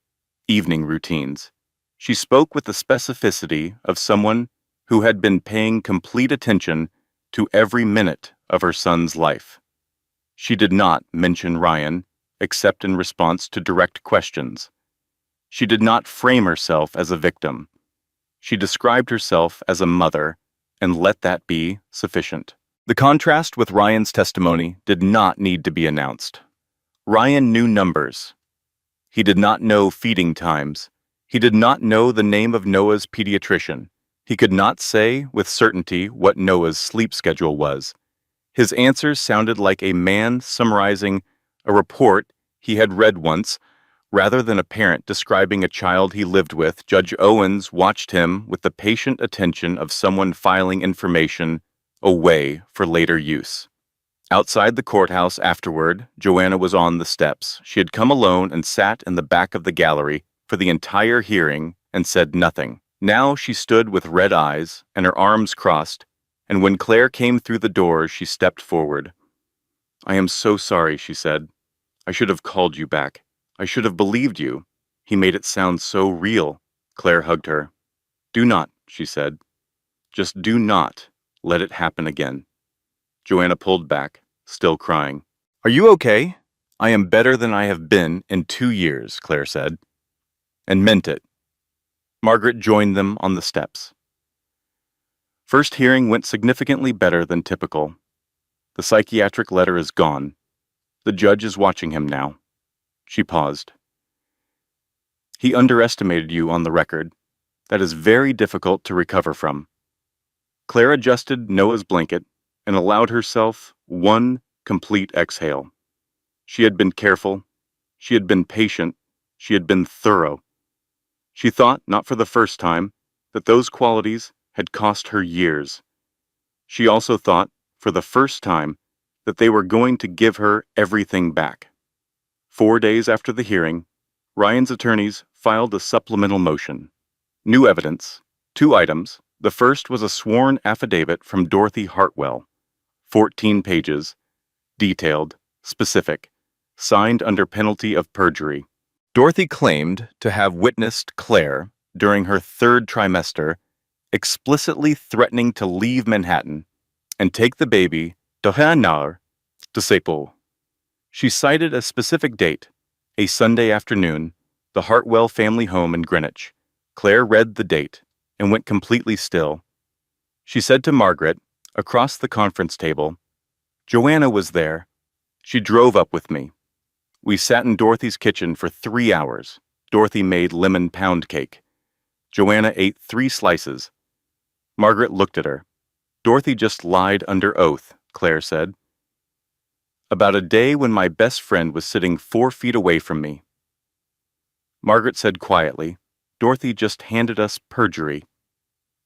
evening routines. She spoke with the specificity of someone who had been paying complete attention to every minute of her son's life. She did not mention Ryan, except in response to direct questions. She did not frame herself as a victim. She described herself as a mother, and let that be sufficient. The contrast with Ryan's testimony did not need to be announced. Ryan knew numbers. He did not know feeding times. He did not know the name of Noah's pediatrician. He could not say with certainty what Noah's sleep schedule was. His answers sounded like a man summarizing a report he had read once, rather than a parent describing a child he lived with. Judge Owens watched him with the patient attention of someone filing information away for later use. Outside the courthouse afterward, Joanna was on the steps. She had come alone and sat in the back of the gallery for the entire hearing and said nothing. Now she stood with red eyes and her arms crossed, and when Claire came through the doors, she stepped forward. "I am so sorry," she said. "I should have called you back. I should have believed you. He made it sound so real." Claire hugged her. "Do not," she said. "Just do not let it happen again." Joanna pulled back, still crying. "Are you okay?" "I am better than I have been in 2 years," Claire said, and meant it. Margaret joined them on the steps. First hearing went significantly better than typical. The psychiatric letter is gone. The judge is watching him now. She paused. "He underestimated you on the record. That is very difficult to recover from." Claire adjusted Noah's blanket and allowed herself one complete exhale. She had been careful. She had been patient. She had been thorough. She thought, not for the first time, that those qualities had cost her years. She also thought, for the first time, that they were going to give her everything back. 4 days after the hearing, Ryan's attorneys filed a supplemental motion. New evidence, 2 items. The first was a sworn affidavit from Dorothy Hartwell, 14 pages, detailed, specific, signed under penalty of perjury. Dorothy claimed to have witnessed Claire, during her 3rd trimester, explicitly threatening to leave Manhattan and take the baby to Hanar to Sepul. She cited a specific date, a Sunday afternoon, the Hartwell family home in Greenwich. Claire read the date and went completely still. She said to Margaret, across the conference table, "Joanna was there. She drove up with me. We sat in Dorothy's kitchen for 3 hours. Dorothy made lemon pound cake. Joanna ate 3 slices. Margaret looked at her. Dorothy just lied under oath," Claire said. "About a day when my best friend was sitting 4 feet away from me." Margaret said quietly, "Dorothy just handed us perjury."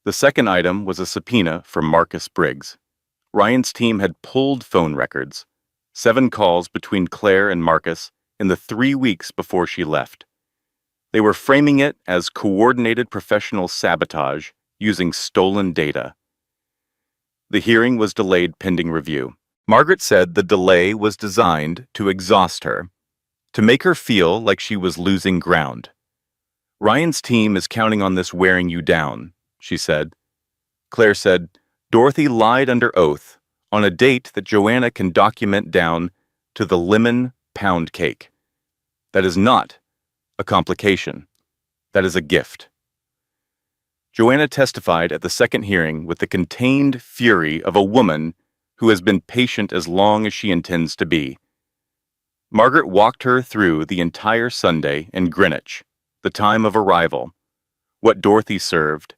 The second item was a subpoena from Marcus Briggs. Ryan's team had pulled phone records, 7 calls between Claire and Marcus in the 3 weeks before she left. They were framing it as coordinated professional sabotage using stolen data. The hearing was delayed pending review. Margaret said the delay was designed to exhaust her, to make her feel like she was losing ground. "Ryan's team is counting on this wearing you down," she said. Claire said, "Dorothy lied under oath on a date that Joanna can document down to the lemon pound cake. That is not a complication. That is a gift." Joanna testified at the second hearing with the contained fury of a woman who has been patient as long as she intends to be. Margaret walked her through the entire Sunday in Greenwich, the time of arrival, what Dorothy served,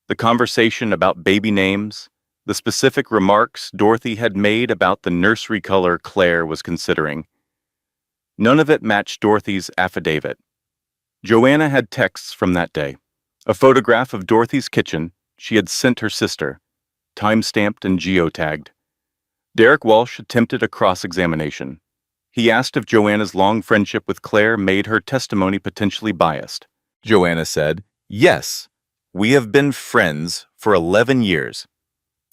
the conversation about baby names, the specific remarks Dorothy had made about the nursery color Claire was considering. None of it matched Dorothy's affidavit. Joanna had texts from that day, a photograph of Dorothy's kitchen she had sent her sister, time-stamped and geotagged. Derek Walsh attempted a cross-examination. He asked if Joanna's long friendship with Claire made her testimony potentially biased. Joanna said, "Yes, we have been friends for 11 years,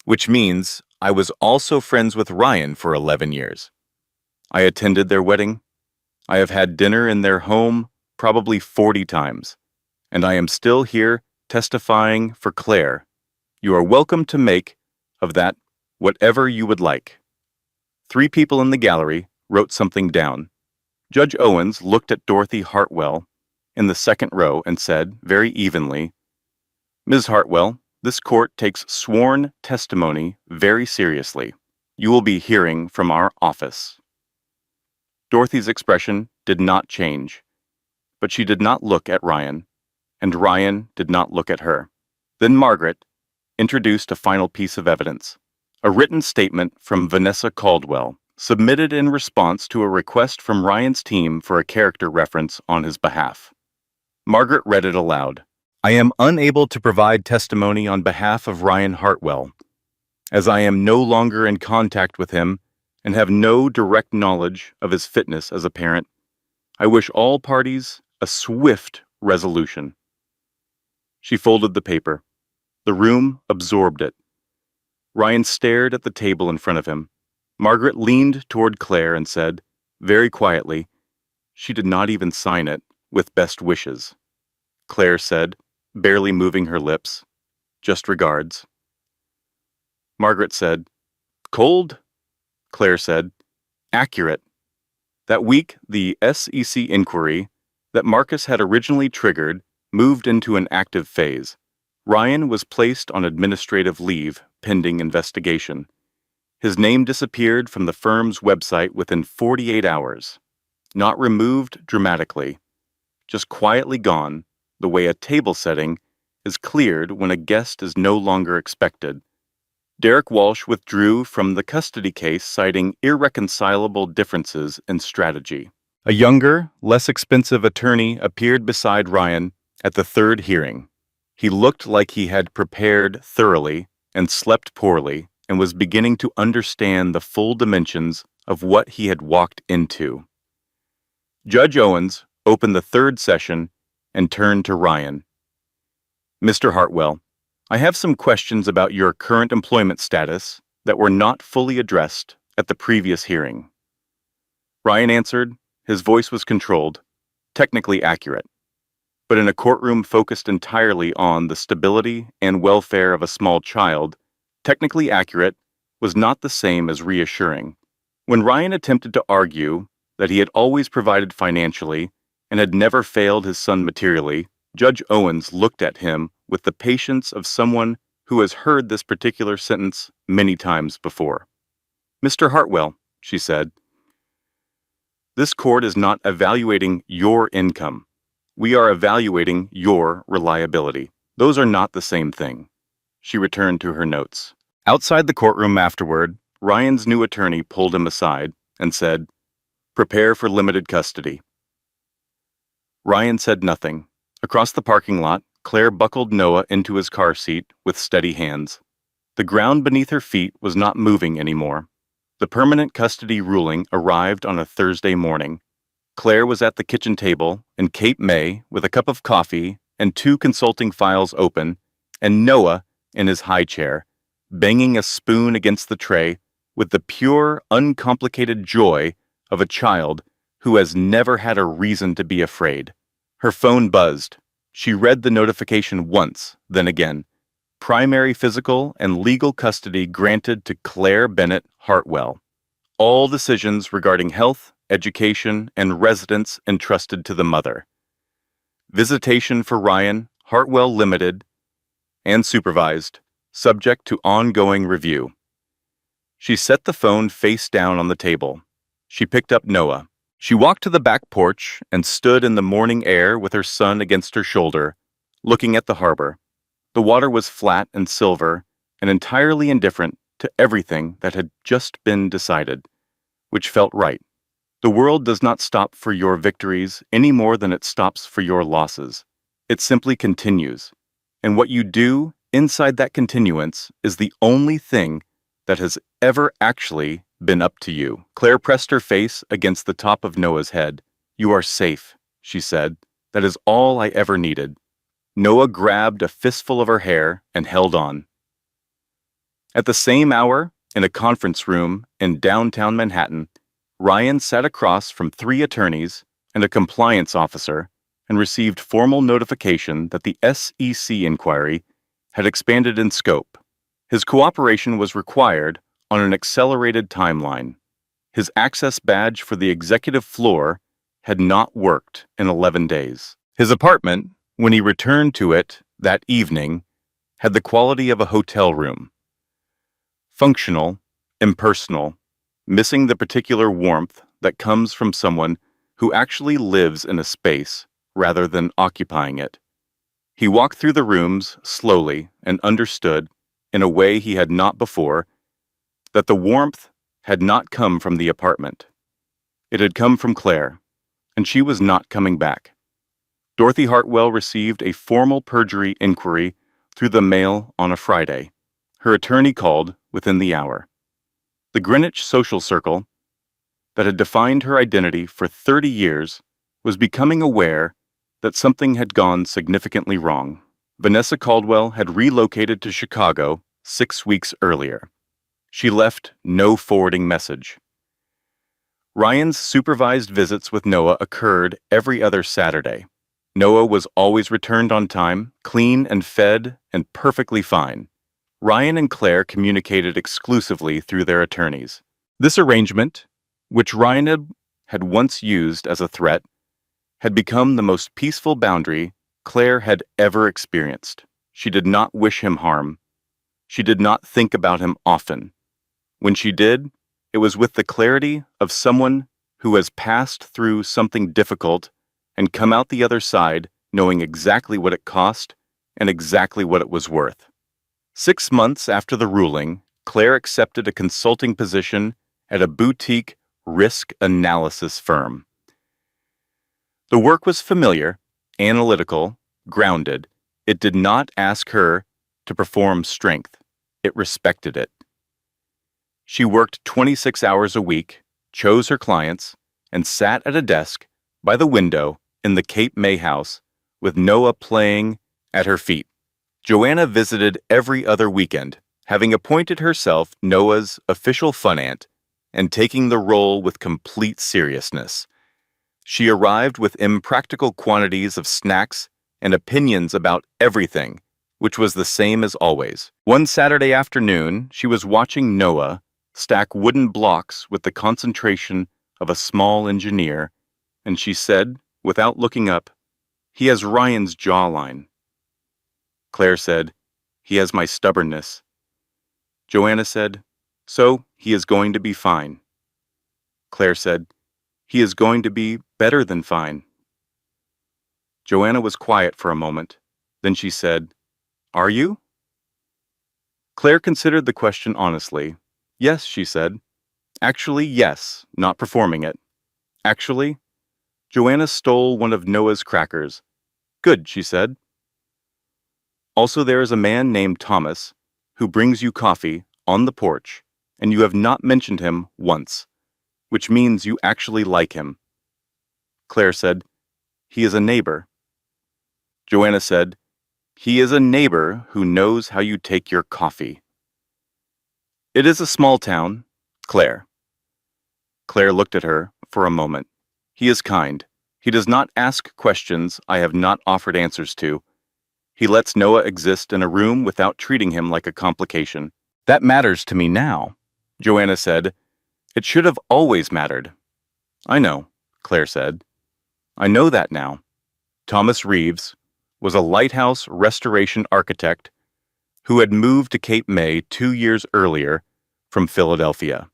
which means I was also friends with Ryan for 11 years. I attended their wedding. I have had dinner in their home probably 40 times, and I am still here testifying for Claire. You are welcome to make of that whatever you would like." 3 people in the gallery wrote something down. Judge Owens looked at Dorothy Hartwell in the second row and said, very evenly, "Ms. Hartwell, this court takes sworn testimony very seriously. You will be hearing from our office." Dorothy's expression did not change, but she did not look at Ryan, and Ryan did not look at her. Then Margaret introduced a final piece of evidence, A written statement from Vanessa Caldwell, submitted in response to a request from Ryan's team for a character reference on his behalf. Margaret read it aloud. I am unable to provide testimony on behalf of Ryan Hartwell, as I am no longer in contact with him and have no direct knowledge of his fitness as a parent. I wish all parties a swift resolution. She folded the paper. The room absorbed it. Ryan stared at the table in front of him. Margaret leaned toward Claire and said, very quietly, she did not even sign it, with best wishes. Claire said, barely moving her lips, just regards. Margaret said, cold? Claire said, accurate. That week, the SEC inquiry that Marcus had originally triggered moved into an active phase. Ryan was placed on administrative leave pending investigation. His name disappeared from the firm's website within 48 hours. Not removed dramatically, just quietly gone, the way a table setting is cleared when a guest is no longer expected. Derek Walsh withdrew from the custody case, citing irreconcilable differences in strategy. A younger, less expensive attorney appeared beside Ryan at the third hearing. He looked like he had prepared thoroughly and slept poorly and was beginning to understand the full dimensions of what he had walked into. Judge Owens opened the third session and turned to Ryan. Mr. Hartwell, I have some questions about your current employment status that were not fully addressed at the previous hearing. Ryan answered. His voice was controlled, technically accurate, but in a courtroom focused entirely on the stability and welfare of a small child, technically accurate was not the same as reassuring. When Ryan attempted to argue that he had always provided financially and had never failed his son materially, Judge Owens looked at him with the patience of someone who has heard this particular sentence many times before. Mr. Hartwell, she said, this court is not evaluating your income. We are evaluating your reliability. Those are not the same thing. She returned to her notes. Outside the courtroom afterward, Ryan's new attorney pulled him aside and said, prepare for limited custody. Ryan said nothing. Across the parking lot, Claire buckled Noah into his car seat with steady hands. The ground beneath her feet was not moving anymore. The permanent custody ruling arrived on a Thursday morning. Claire was at the kitchen table, and Cape May with a cup of coffee and 2 consulting files open, and Noah in his high chair, banging a spoon against the tray with the pure, uncomplicated joy of a child who has never had a reason to be afraid. Her phone buzzed. She read the notification once, then again. Primary physical and legal custody granted to Claire Bennett Hartwell. All decisions regarding health, education, and residence entrusted to the mother. Visitation for Ryan Hartwell Limited and supervised, subject to ongoing review. She set the phone face down on the table. She picked up Noah. She walked to the back porch and stood in the morning air with her son against her shoulder, looking at the harbor. The water was flat and silver and entirely indifferent to everything that had just been decided, which felt right. The world does not stop for your victories any more than it stops for your losses. It simply continues. And what you do inside that continuance is the only thing that has ever actually been up to you. Claire pressed her face against the top of Noah's head. You are safe, she said. That is all I ever needed. Noah grabbed a fistful of her hair and held on. At the same hour, in a conference room in downtown Manhattan, Ryan sat across from 3 attorneys and a compliance officer and received formal notification that the SEC inquiry had expanded in scope. His cooperation was required on an accelerated timeline. His access badge for the executive floor had not worked in 11 days. His apartment, when he returned to it that evening, had the quality of a hotel room. Functional, impersonal, missing the particular warmth that comes from someone who actually lives in a space rather than occupying it. He walked through the rooms slowly and understood, in a way he had not before, that the warmth had not come from the apartment. It had come from Claire, and she was not coming back. Dorothy Hartwell received a formal perjury inquiry through the mail on a Friday. Her attorney called within the hour. The Greenwich social circle, that had defined her identity for 30 years, was becoming aware that something had gone significantly wrong. Vanessa Caldwell had relocated to Chicago 6 weeks earlier. She left no forwarding message. Ryan's supervised visits with Noah occurred every other Saturday. Noah was always returned on time, clean and fed, and perfectly fine. Ryan and Claire communicated exclusively through their attorneys. This arrangement, which Ryan had once used as a threat, had become the most peaceful boundary Claire had ever experienced. She did not wish him harm. She did not think about him often. When she did, it was with the clarity of someone who has passed through something difficult and come out the other side knowing exactly what it cost and exactly what it was worth. 6 months after the ruling, Claire accepted a consulting position at a boutique risk analysis firm. The work was familiar, analytical, grounded. It did not ask her to perform strength. It respected it. She worked 26 hours a week, chose her clients, and sat at a desk by the window in the Cape May house with Noah playing at her feet. Joanna visited every other weekend, having appointed herself Noah's official fun aunt and taking the role with complete seriousness. She arrived with impractical quantities of snacks and opinions about everything, which was the same as always. One Saturday afternoon, she was watching Noah stack wooden blocks with the concentration of a small engineer, and she said, without looking up, "He has Ryan's jawline." Claire said, "He has my stubbornness." Joanna said, "So he is going to be fine." Claire said, "He is going to be better than fine." Joanna was quiet for a moment. Then she said, "Are you?" Claire considered the question honestly. "Yes," she said. "Actually, yes, not performing it. Actually." Joanna stole one of Noah's crackers. "Good," she said. "Also, there is a man named Thomas who brings you coffee on the porch, and you have not mentioned him once, which means you actually like him." Claire said, "He is a neighbor." Joanna said, "He is a neighbor who knows how you take your coffee." "It is a small town, Claire." Claire looked at her for a moment. "He is kind. He does not ask questions I have not offered answers to. He lets Noah exist in a room without treating him like a complication." "That matters to me now," Joanna said. "It should have always mattered." "I know," Claire said. "I know that now." Thomas Reeves was a lighthouse restoration architect who had moved to Cape May 2 years earlier from Philadelphia.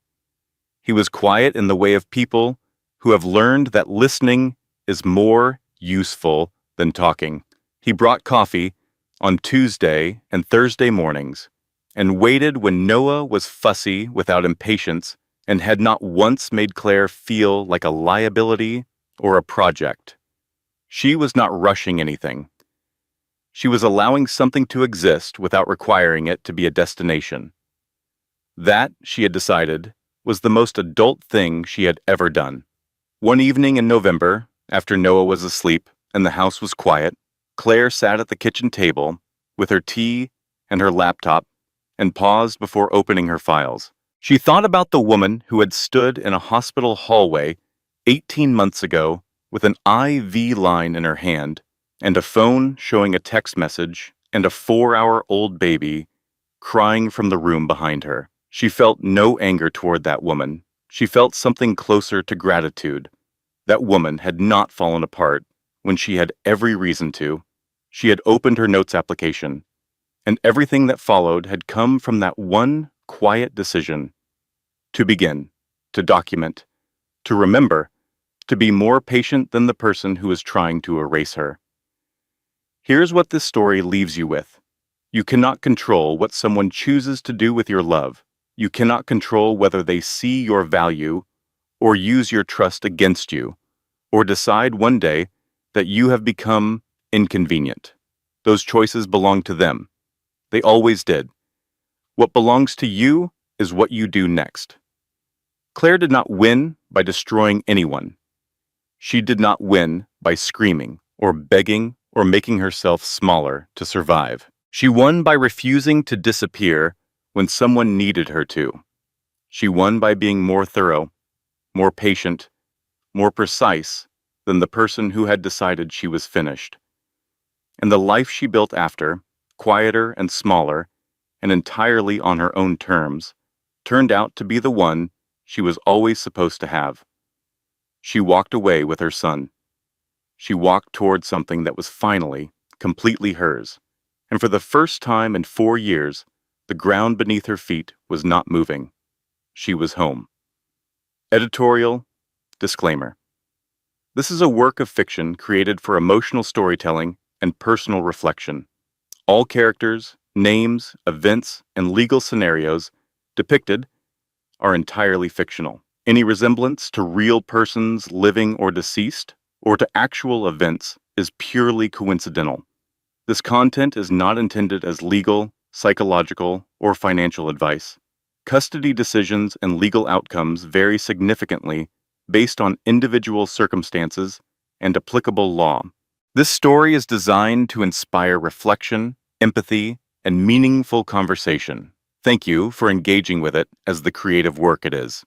He was quiet in the way of people who have learned that listening is more useful than talking. He brought coffee on Tuesday and Thursday mornings and waited when Noah was fussy without impatience and had not once made Claire feel like a liability or a project. She was not rushing anything. She was allowing something to exist without requiring it to be a destination. That, she had decided, was the most adult thing she had ever done. One evening in November, after Noah was asleep and the house was quiet, Claire sat at the kitchen table with her tea and her laptop and paused before opening her files. She thought about the woman who had stood in a hospital hallway 18 months ago with an IV line in her hand and a phone showing a text message and a 4-hour-old baby crying from the room behind her. She felt no anger toward that woman. She felt something closer to gratitude. That woman had not fallen apart when she had every reason to. She had opened her notes application, and everything that followed had come from that one quiet decision: to begin, to document, to remember, to be more patient than the person who was trying to erase her. Here's what this story leaves you with. You cannot control what someone chooses to do with your love, You cannot control whether they see your value or use your trust against you, or decide one day that you have become inconvenient. Those choices belong to them. They always did. What belongs to you is what you do next. Claire did not win by destroying anyone. She did not win by screaming or begging or making herself smaller to survive. She won by refusing to disappear when someone needed her to. She won by being more thorough, more patient, more precise than the person who had decided she was finished. And the life she built after, quieter and smaller, and entirely on her own terms, turned out to be the one she was always supposed to have. She walked away with her son. She walked toward something that was finally, completely hers, and for the first time in 4 years, the ground beneath her feet was not moving. She was home. Editorial disclaimer. This is a work of fiction created for emotional storytelling and personal reflection. All characters, names, events, and legal scenarios depicted are entirely fictional. Any resemblance to real persons living or deceased, or to actual events, is purely coincidental. This content is not intended as legal, psychological, or financial advice. Custody decisions and legal outcomes vary significantly based on individual circumstances and applicable law. This story is designed to inspire reflection, empathy, and meaningful conversation. Thank you for engaging with it as the creative work it is.